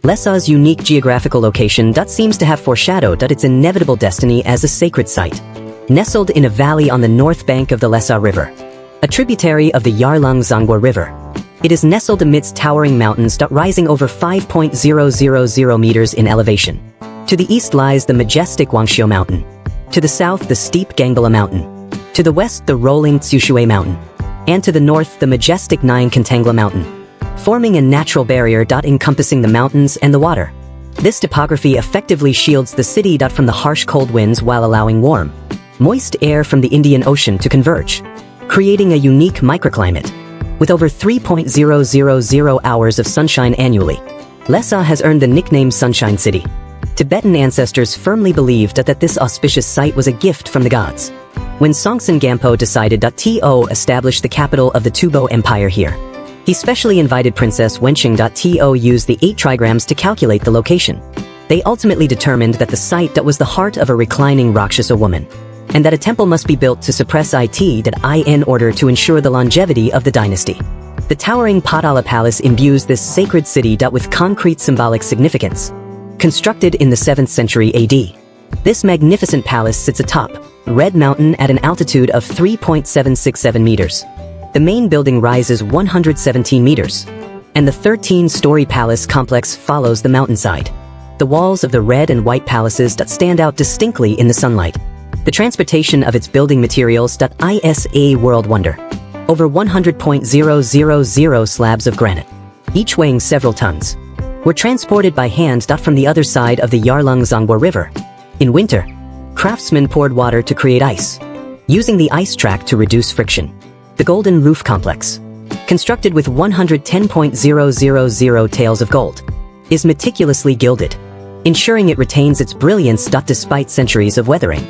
Lhasa's unique geographical location seems to have foreshadowed its inevitable destiny as a sacred site. Nestled in a valley on the north bank of the Lhasa River, a tributary of the Yarlung-Zangwa River, it is nestled amidst towering mountains rising over 5,000 meters in elevation. To the east lies the majestic Wangxiu Mountain. To the south, the steep Gangbala Mountain. To the west, the rolling Tsushui Mountain. And to the north, the majestic Nyankantangla Mountain, forming a natural barrier encompassing the mountains and the water. This topography effectively shields the city from the harsh cold winds while allowing warm, moist air from the Indian Ocean to converge, creating a unique microclimate. With over 3,000 hours of sunshine annually, Lhasa has earned the nickname Sunshine City. Tibetan ancestors firmly believed that this auspicious site was a gift from the gods. When Songtsen Gampo decided to establish the capital of the Tubo Empire here, he specially invited Princess Wenqing to use the 8 trigrams to calculate the location. They ultimately determined that the site was the heart of a reclining Rakshasa woman, and that a temple must be built to suppress it in order to ensure the longevity of the dynasty. The towering Patala Palace imbues this sacred city with concrete symbolic significance. Constructed in the 7th century AD, this magnificent palace sits atop Red Mountain at an altitude of 3.767 meters. The main building rises 117 meters, and the 13-story palace complex follows the mountainside. The walls of the red and white palaces stand out distinctly in the sunlight. The transportation of its building materials is a world wonder. Over 100,000 slabs of granite, each weighing several tons, were transported by hand from the other side of the Yarlung-Zangwa River. In winter, craftsmen poured water to create ice, using the ice track to reduce friction. The Golden Roof Complex, constructed with 110,000 taels of gold, is meticulously gilded, ensuring it retains its brilliance despite centuries of weathering.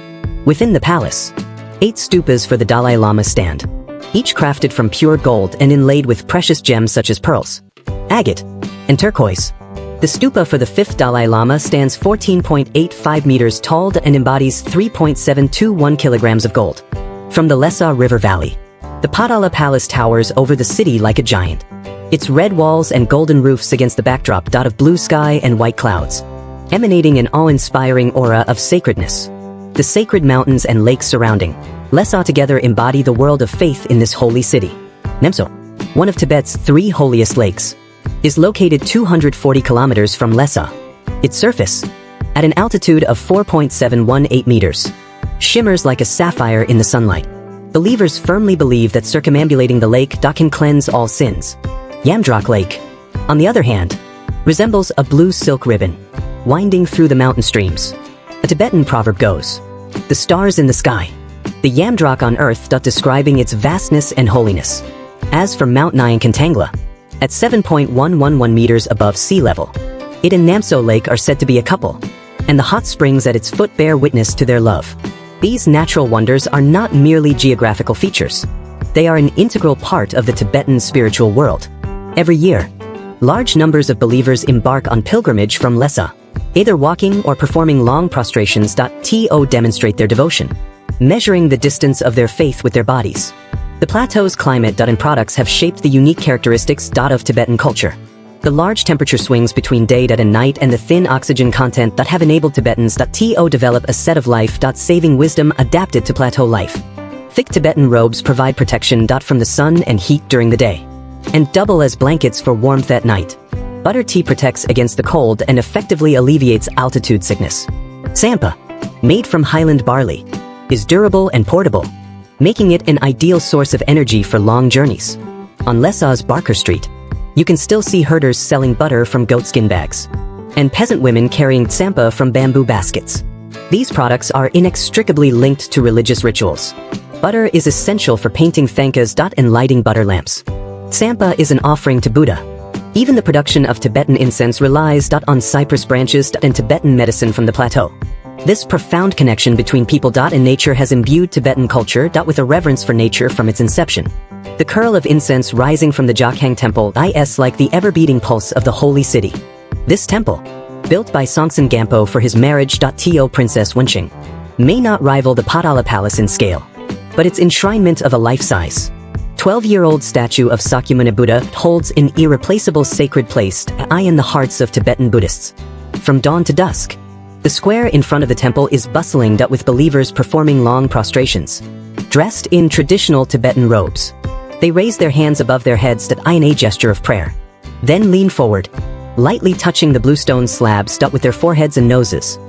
Within the palace, 8 stupas for the Dalai Lama stand, each crafted from pure gold and inlaid with precious gems such as pearls, agate, and turquoise. The stupa for the 5th Dalai Lama stands 14.85 meters tall and embodies 3.721 kilograms of gold. From the Lhasa River Valley, the Patala Palace towers over the city like a giant, its red walls and golden roofs against the backdrop of blue sky and white clouds, emanating an awe-inspiring aura of sacredness. The sacred mountains and lakes surrounding Lhasa together embody the world of faith in this holy city. Nemso, one of Tibet's 3 holiest lakes, is located 240 kilometers from Lhasa. Its surface, at an altitude of 4.718 meters, shimmers like a sapphire in the sunlight. Believers firmly believe that circumambulating the lake can cleanse all sins. Yamdrok Lake, on the other hand, resembles a blue silk ribbon, winding through the mountain streams. A Tibetan proverb goes, "The stars in the sky, the Yamdrok on earth," describing its vastness and holiness. As for Mount Nyankantangla, at 7.111 meters above sea level, it and Namso Lake are said to be a couple, and the hot springs at its foot bear witness to their love. These natural wonders are not merely geographical features. They are an integral part of the Tibetan spiritual world. Every year, large numbers of believers embark on pilgrimage from Lhasa, either walking or performing long prostrations to demonstrate their devotion, measuring the distance of their faith with their bodies. The plateau's climate and products have shaped the unique characteristics of Tibetan culture. The large temperature swings between day and night and the thin oxygen content have enabled Tibetans to develop a set of life-saving wisdom adapted to plateau life. Thick Tibetan robes provide protection from the sun and heat during the day, and double as blankets for warmth at night. Butter tea protects against the cold and effectively alleviates altitude sickness. Sampa, made from highland barley, is durable and portable, making it an ideal source of energy for long journeys. On Lhasa's Barker Street, you can still see herders selling butter from goatskin bags, and peasant women carrying tsampa from bamboo baskets. These products are inextricably linked to religious rituals. Butter is essential for painting thankas and lighting butter lamps. Tsampa is an offering to Buddha. Even the production of Tibetan incense relies on cypress branches and Tibetan medicine from the plateau. This profound connection between people and nature has imbued Tibetan culture with a reverence for nature from its inception. The curl of incense rising from the Jokhang temple is like the ever-beating pulse of the holy city. This temple, built by Songtsen Gampo for his marriage to Princess Wenqing, may not rival the Patala Palace in scale, but its enshrinement of a life-size, 12-year-old statue of Sakyamuni Buddha holds an irreplaceable sacred place in the hearts of Tibetan Buddhists. From dawn to dusk, the square in front of the temple is bustling with believers performing long prostrations. Dressed in traditional Tibetan robes, they raise their hands above their heads in a gesture of prayer. Then lean forward, lightly touching the blue stone slabs with their foreheads and noses.